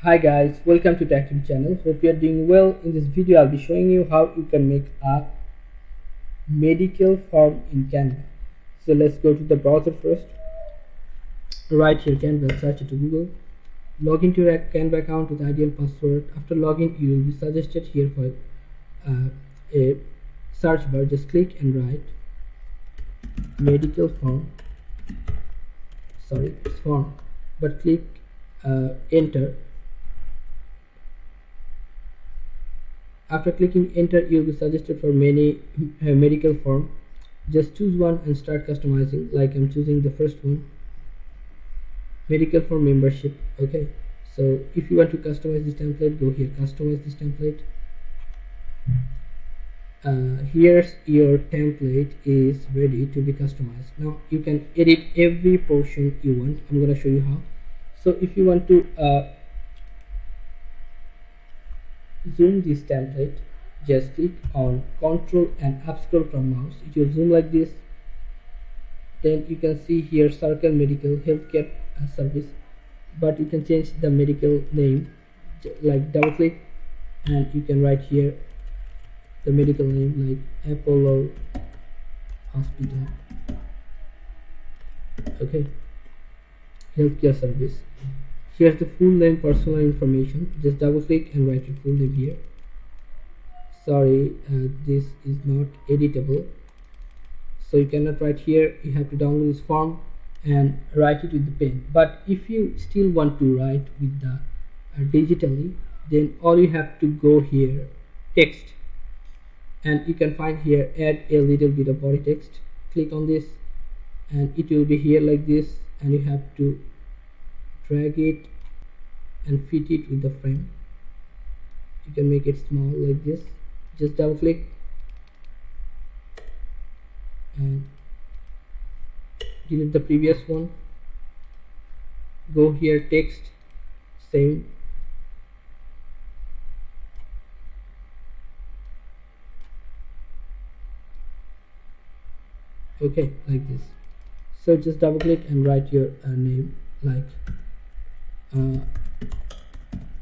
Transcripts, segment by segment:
Hi guys, welcome to Tech channel. Hope you are doing well. In this video, I'll be showing you how you can make a medical form in Canva. So let's go to the browser first. Right here, Canva, search it to Google. Log into your Canva account with ID and password. After login, you will be suggested here for a search bar. Just click and write medical form. Sorry, it's form, but click enter. After clicking enter, you'll be suggested for many medical form. Just choose one and start customizing. Like I'm choosing the first one, medical form membership. Okay, so if you want to customize this template, go here, customize this template. Here's your template is ready to be customized. Now you can edit every portion you want. I'm gonna show you how. So if you want to zoom this template, just click on Ctrl and up scroll from mouse. It will zoom like this. Then you can see here circle medical healthcare service, but you can change the medical name. Like double click and you can write here the medical name like Apollo Hospital. Okay, healthcare service. Here's the full name, personal information. Just double click and write your full name here. Sorry, this is not editable, so you cannot write here. You have to download this form and write it with the pen. But if you still want to write with the digitally, then all you have to go here, text, and you can find here add a little bit of body text. Click on this and it will be here like this, and you have to drag it and fit it with the frame. You can make it small like this. Just double click and delete the previous one. Go here, text, same. Okay, like this. So just double click and write your name like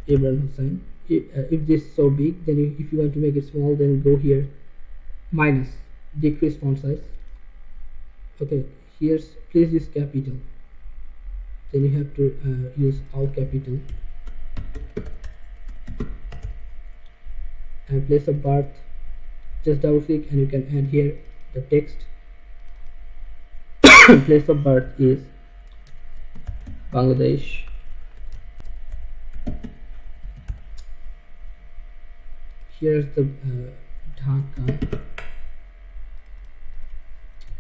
Ibrahim Hussain. If this is so big, then if you want to make it small, then go here, minus, decrease font size. Okay, here's please use capital. Then you have to use all capital. And place of birth, just double click and you can add here the text. Place of birth is Bangladesh. Here's the Dhaka.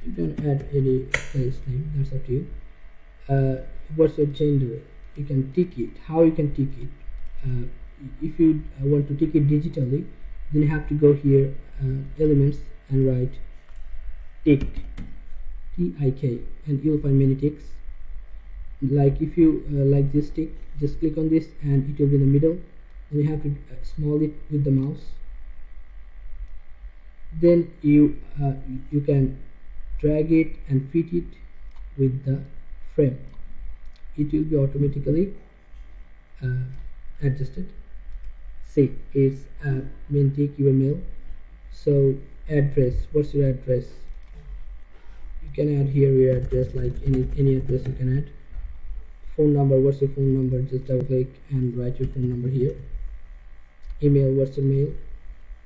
You can add any place name, that's up to you. What's your gender? You can tick it. How you can tick it? If you want to tick it digitally, then you have to go here, elements, and write tick, T-I-K, and you'll find many ticks. Like if you like this tick, just click on this and it will be in the middle. Then you have to small it with the mouse. Then you can drag it and fit it with the frame. It will be automatically adjusted. See, it's main tick your mail. So address, what's your address? You can add here your address, like any address you can add. Phone number, what's your phone number? Just double click and write your phone number here. Email, what's your mail?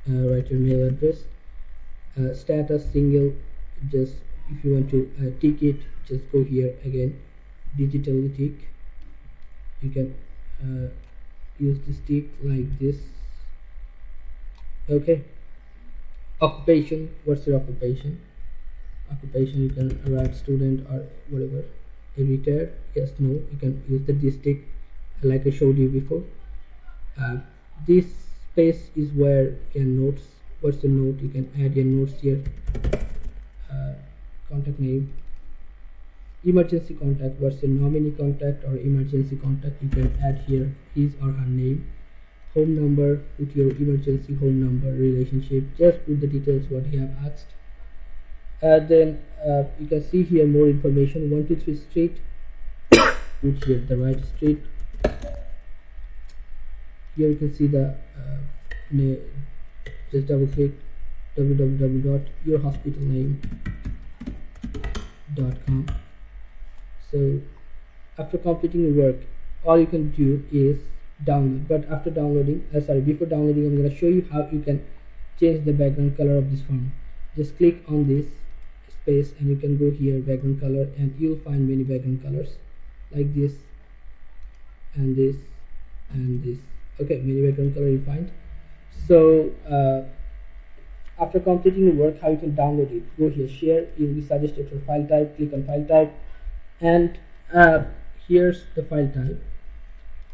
Write your mail address. Status single, just if you want to tick it, just go here again, digitally tick. You can use this tick like this. Okay. Occupation, what's your occupation? Occupation, you can write student or whatever. A retired, yes, no. You can use the this tick like I showed you before. This space is where you can notes. What's the note? You can add your notes here. Contact name, emergency contact, what's your nominee contact or emergency contact? You can add here his or her name. Home number, put your emergency home number. Relationship, just put the details what you have asked. Then you can see here more information. 123 street, put here the right street. Here you can see the just double click www.yourhospitalname.com. So after completing your work, all you can do is download. But after downloading, before downloading, I'm going to show you how you can change the background color of this form. Just click on this space and you can go here, background color, and you'll find many background colors like this and this and this. Okay, many background color you find. So after completing your work, how you can download it? Go here, share. You'll be suggested for file type. Click on file type, and here's the file type.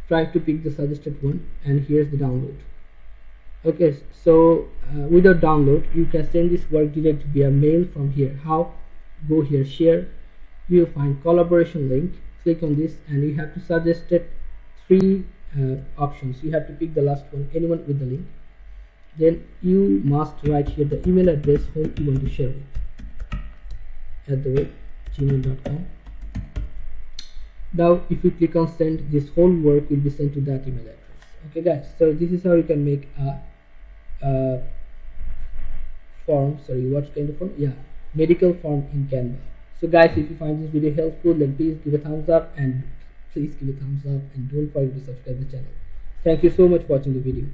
Try to pick the suggested one, and here's the download. Okay, so without download, you can send this work direct via mail from here. How? Go here, share. You will find collaboration link. Click on this, and you have to suggest it three options. You have to pick the last one, anyone with the link. Then you must write here the email address whom you want to share with @gmail.com. Now if you click on send, this whole work will be sent to that email address. Okay guys, so this is how you can make a form. What kind of form? Yeah, medical form in Canva. So guys, if you find this video helpful, then please give a thumbs up, and don't forget to subscribe the channel. Thank you so much for watching the video.